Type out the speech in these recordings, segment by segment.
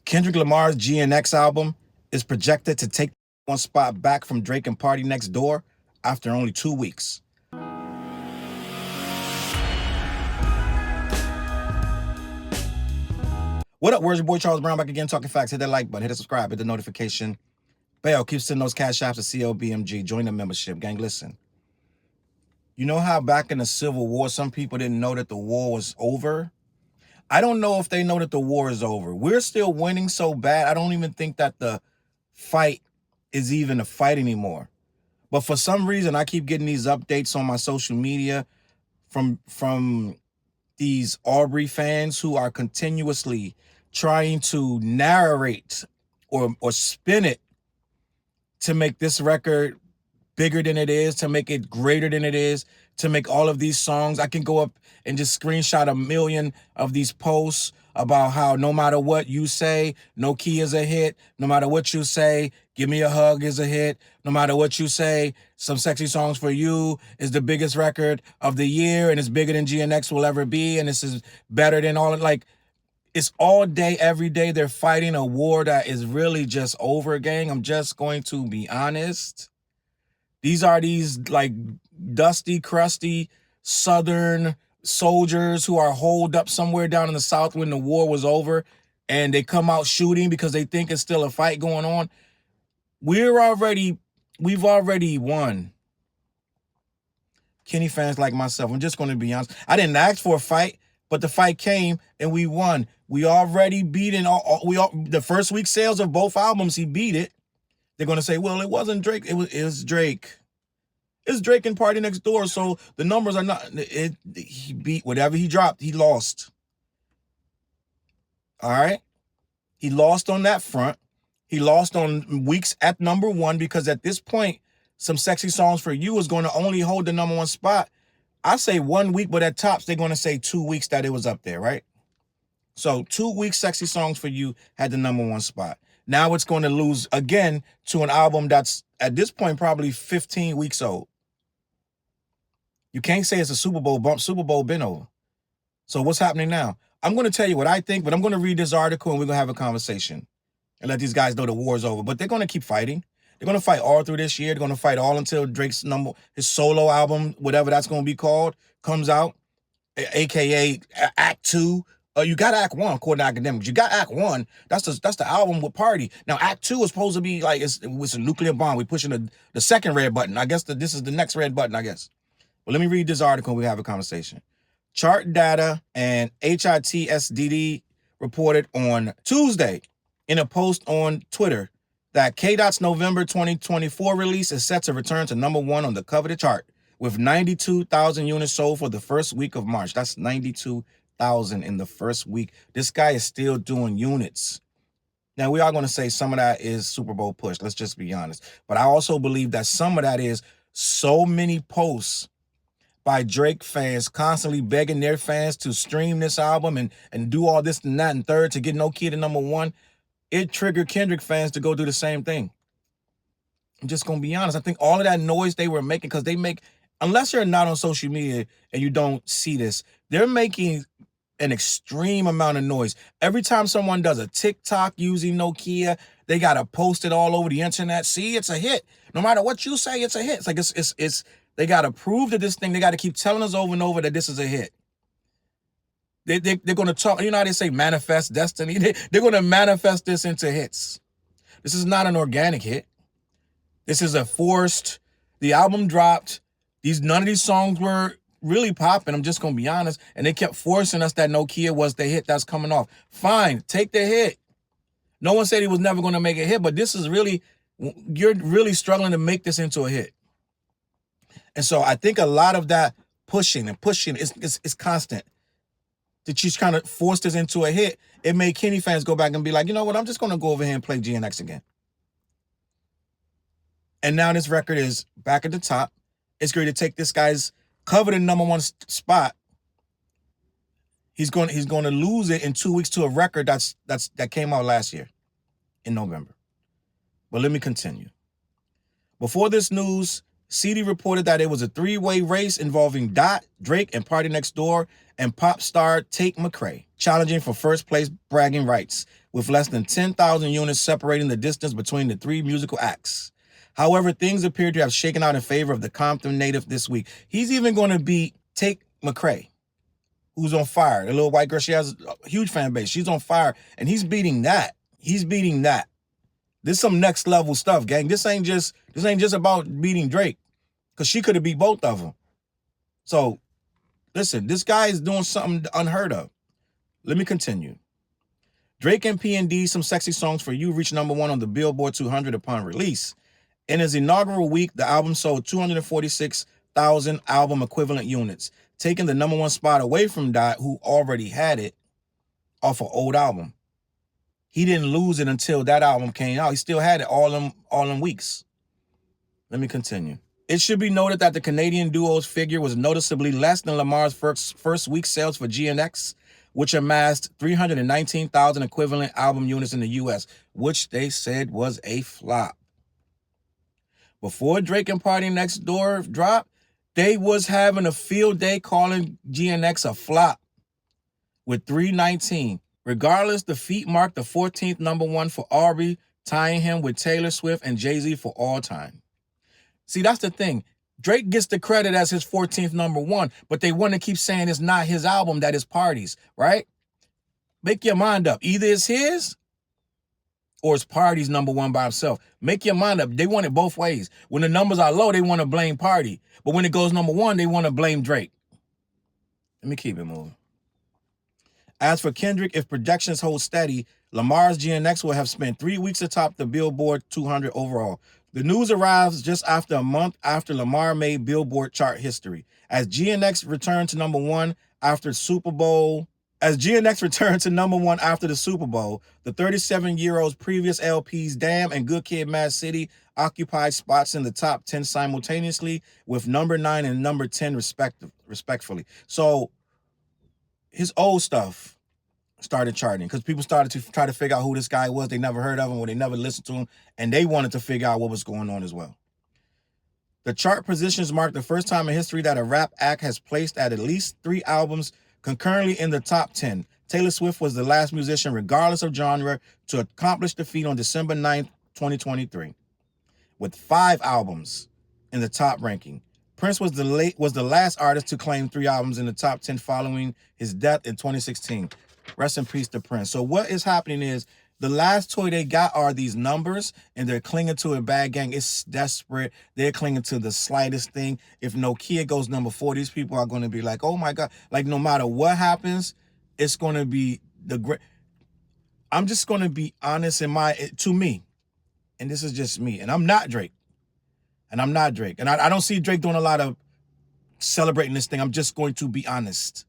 Kendrick Lamar's GNX album is projected to take one spot back from Drake and PartyNextDoor after only 2 weeks. What up, where's your boy Challz Brown back again, talking facts. Hit that like button, hit the subscribe, hit the notification bell. Keep sending those Cashaps to CLBMG. Join the membership. Gang, listen. You know how back in the Civil War, some people didn't know that the war was over? I don't know if they know that the war is over. We're still winning so bad, I don't even think that the fight is even a fight anymore. But for some reason, I keep getting these updates on my social media from these Aubrey fans who are continuously trying to narrate or spin it to make this record bigger than it is, to make it greater than it is, to make all of these songs. I can go up and just screenshot 1 million of these posts about how no matter what you say, Nokia is a hit. No matter what you say, Give Me a Hug is a hit. No matter what you say, Some Sexy Songs for You is the biggest record of the year, and it's bigger than GNX will ever be, and this is better than all. Like, it's all day, every day. They're fighting a war that is really just over, gang. I'm just going to be honest. These are these like dusty, crusty Southern soldiers who are holed up somewhere down in the South when the war was over, and they come out shooting because they think it's still a fight going on. We've already won. Kenny fans like myself, I'm just going to be honest. I didn't ask for a fight, but the fight came and we won. We already beaten the first week sales of both albums. He beat it. They're going to say, well, it wasn't Drake. It was Drake. It's Drake and PartyNextDoor, so the numbers are not. He beat whatever he dropped. He lost. All right? He lost on that front. He lost on weeks at #1 because at this point, Some Sexy Songs for You is going to only hold the #1 spot. I say 1 week, but at tops, they're going to say 2 weeks that it was up there, right? So 2 weeks, Sexy Songs for You had the #1 spot. Now it's going to lose again to an album that's, at this point, probably 15 weeks old. You can't say it's a Super Bowl bump. Super Bowl been over. So what's happening now? I'm going to tell you what I think, but I'm going to read this article and we're going to have a conversation and let these guys know the war's over. But they're going to keep fighting. They're going to fight all through this year. They're going to fight all until Drake's his solo album, whatever that's going to be called, comes out, a.k.a. Act 2. You got Act 1, according to academics. You got Act 1. That's the album with Party. Now, Act 2 is supposed to be like, it's a nuclear bomb. We're pushing the second red button. I guess this is the next red button, I guess. Well, let me read this article and we have a conversation. Chart Data and HITSDD reported on Tuesday in a post on Twitter that K-Dot's November 2024 release is set to return to #1 on the coveted chart with 92,000 units sold for the first week of March. That's 92,000 in the first week. This guy is still doing units. Now, we are going to say some of that is Super Bowl push. Let's just be honest. But I also believe that some of that is so many posts by Drake fans constantly begging their fans to stream this album and do all this and that and third to get Nokia to #1. It triggered Kendrick fans to go do the same thing. I'm just going to be honest. I think all of that noise they were making, because they make, unless you're not on social media and you don't see this, they're making an extreme amount of noise. Every time someone does a TikTok using Nokia, they got to post it all over the internet. See, it's a hit. No matter what you say, it's a hit. It's like it's they got to prove to this thing. They got to keep telling us over and over that this is a hit. They're going to talk, you know how they say manifest destiny? They're going to manifest this into hits. This is not an organic hit. This is a forced, the album dropped. None of these songs were really popping, I'm just going to be honest. And they kept forcing us that Nokia was the hit that's coming off. Fine, take the hit. No one said he was never going to make a hit, but this is really, you're really struggling to make this into a hit. And so I think a lot of that pushing is constant. That she's trying to force this into a hit. It made Kenny fans go back and be like, you know what, I'm just going to go over here and play GNX again. And now this record is back at the top. It's going to take this guy's coveted #1 spot. He's going to lose it in 2 weeks to a record that came out last year in November. But let me continue. Before this news, CD reported that it was a 3-way race involving Dot, Drake, and PartyNextDoor, and pop star Tate McRae, challenging for first place bragging rights, with less than 10,000 units separating the distance between the three musical acts. However, things appear to have shaken out in favor of the Compton native this week. He's even going to beat Tate McRae, who's on fire. The little white girl, she has a huge fan base. She's on fire, and he's beating that. He's beating that. This is some next level stuff, gang. This ain't just about beating Drake, because she could have beat both of them. So, listen, this guy is doing something unheard of. Let me continue. Drake and P&D, Some Sexy Songs for You, reached number 1 on the Billboard 200 upon release. In his inaugural week, the album sold 246,000 album equivalent units, taking the number 1 spot away from Dot, who already had it off an old album. He didn't lose it until that album came out. He still had it all in weeks. Let me continue. It should be noted that the Canadian duo's figure was noticeably less than Lamar's first week sales for GNX, which amassed 319,000 equivalent album units in the U.S., which they said was a flop. Before Drake and PartyNextDoor dropped, they was having a field day calling GNX a flop with 319. Regardless, the feat marked the 14th number 1 for Aubrey, tying him with Taylor Swift and Jay-Z for all time. See, that's the thing. Drake gets the credit as his 14th number 1, but they want to keep saying it's not his album, that is Party's, right? Make your mind up. Either it's his or it's Party's number 1 by himself. Make your mind up. They want it both ways. When the numbers are low, they want to blame Party. But when it goes number 1, they want to blame Drake. Let me keep it moving. As for Kendrick, if projections hold steady, Lamar's GNX will have spent 3 weeks atop the Billboard 200 overall. The news arrives just after a month after Lamar made Billboard chart history. As GNX returned to number 1 after Super Bowl, the 37-year-old's previous LPs Damn and Good Kid, Mad City occupied spots in the top 10 simultaneously, with number 9 and number 10 respectfully. So his old stuff started charting because people started to try to figure out who this guy was. They never heard of him or they never listened to him, and they wanted to figure out what was going on as well. The chart positions mark the first time in history that a rap act has placed at least 3 albums concurrently in the top 10. Taylor Swift was the last musician, regardless of genre, to accomplish the feat on December 9th, 2023, with 5 albums in the top ranking. Prince was the last artist to claim 3 albums in the top 10 following his death in 2016. Rest in peace to Prince. So what is happening is the last toy they got are these numbers, and they're clinging to it bad, gang. It's desperate. They're clinging to the slightest thing. If Nokia goes number 4, these people are going to be like, oh my God. Like, no matter what happens, it's going to be the great. I'm just going to be honest to me, and this is just me, and I'm not Drake. And I don't see Drake doing a lot of celebrating this thing. I'm just going to be honest.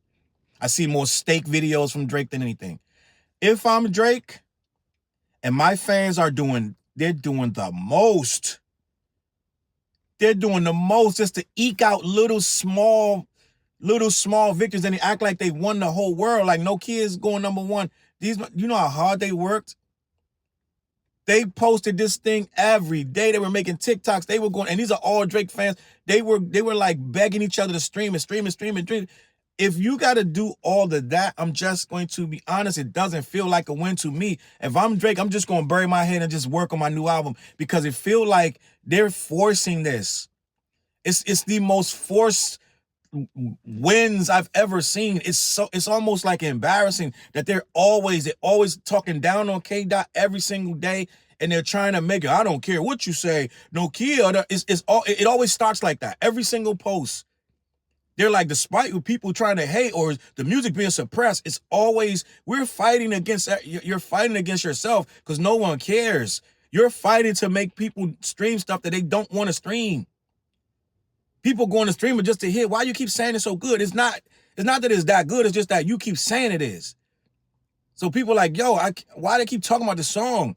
I see more steak videos from Drake than anything. If I'm Drake and my fans they're doing the most. They're doing the most just to eke out little small victories, and they act like they won the whole world. Like Nokia is going number 1. You know how hard they worked? They posted this thing every day. They were making TikToks. They were going, and these are all Drake fans. They were like begging each other to stream. If you got to do all of that, I'm just going to be honest, it doesn't feel like a win to me. If I'm Drake, I'm just going to bury my head and just work on my new album, because it feels like they're forcing this. It's the most forced wins I've ever seen. It's almost like embarrassing that they're always talking down on K Dot every single day, and they're trying to make it. I don't care what you say, Nokia. It always starts like that. Every single post, they're like, despite people trying to hate or the music being suppressed, it's always you're fighting against yourself because no one cares. You're fighting to make people stream stuff that they don't want to stream. People going to stream it just to hear. Why you keep saying it's so good? It's not that it's that good. It's just that you keep saying it is. So people are like, yo, why they keep talking about the song?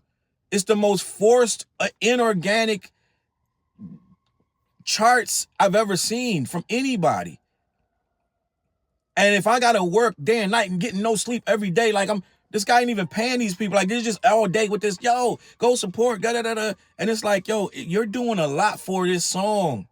It's the most forced, inorganic charts I've ever seen from anybody. And if I got to work day and night and getting no sleep every day, like this guy ain't even paying these people. Like, they're just all day with this, yo, go support, da-da-da-da. And it's like, yo, you're doing a lot for this song.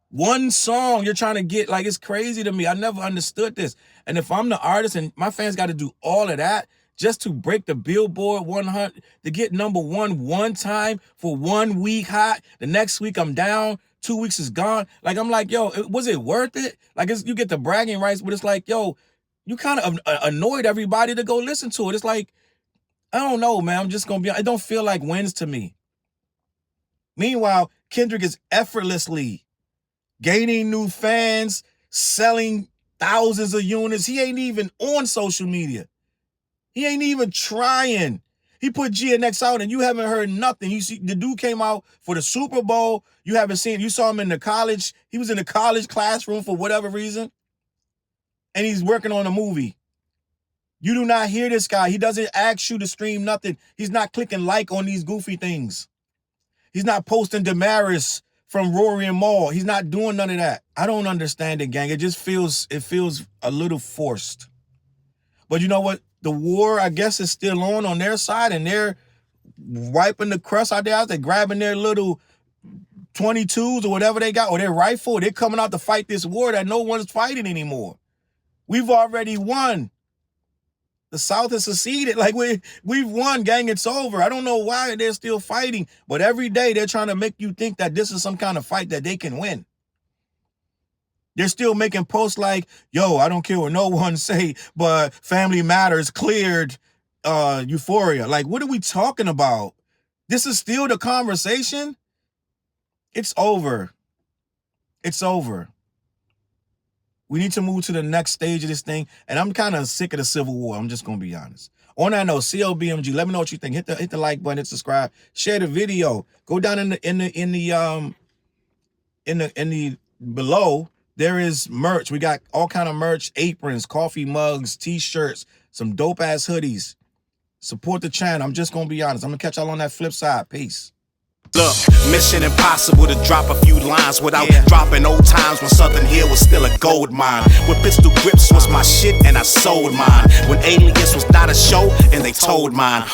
One song you're trying to get, like, it's crazy to me. I never understood this. And if I'm the artist and my fans got to do all of that, just to break the Billboard 100, to get #1 one time for 1 week hot. The next week I'm down, 2 weeks is gone. Like, I'm like, yo, was it worth it? Like, you get the bragging rights, but it's like, yo, you kind of annoyed everybody to go listen to it. It's like, I don't know, man. I'm just going to be, it don't feel like wins to me. Meanwhile, Kendrick is effortlessly gaining new fans, selling thousands of units. He ain't even on social media. He ain't even trying. He put GNX out and you haven't heard nothing. You see, the dude came out for the Super Bowl. You haven't seen, you saw him in the college. He was in the college classroom for whatever reason. And he's working on a movie. You do not hear this guy. He doesn't ask you to stream nothing. He's not clicking like on these goofy things. He's not posting Damaris from Rory and Maul. He's not doing none of that. I don't understand it, gang. It just feels a little forced. But you know what? The war, I guess, is still on their side, and they're wiping the crust out there. They're grabbing their little 22s or whatever they got, or their rifle. They're coming out to fight this war that no one's fighting anymore. We've already won. The South has seceded. Like, we've won, gang. It's over. I don't know why they're still fighting, but every day they're trying to make you think that this is some kind of fight that they can win. They're still making posts like, yo, I don't care what no one say, but Family Matters cleared Euphoria. Like, what are we talking about? This is still the conversation? It's over. It's over. We need to move to the next stage of this thing, and I'm kind of sick of the Civil War. I'm just gonna be honest. On that note, CLBMG, let me know what you think. Hit the like button, hit subscribe, share the video. Go down in the below. There is merch. We got all kind of merch: aprons, coffee mugs, t-shirts, some dope ass hoodies. Support the channel. I'm just gonna be honest. I'm gonna catch y'all on that flip side. Peace. Look, mission impossible to drop a few lines without dropping old times when Southern Hill was still a gold mine. When pistol grips was my shit and I sold mine. When Alias was not a show and they told mine.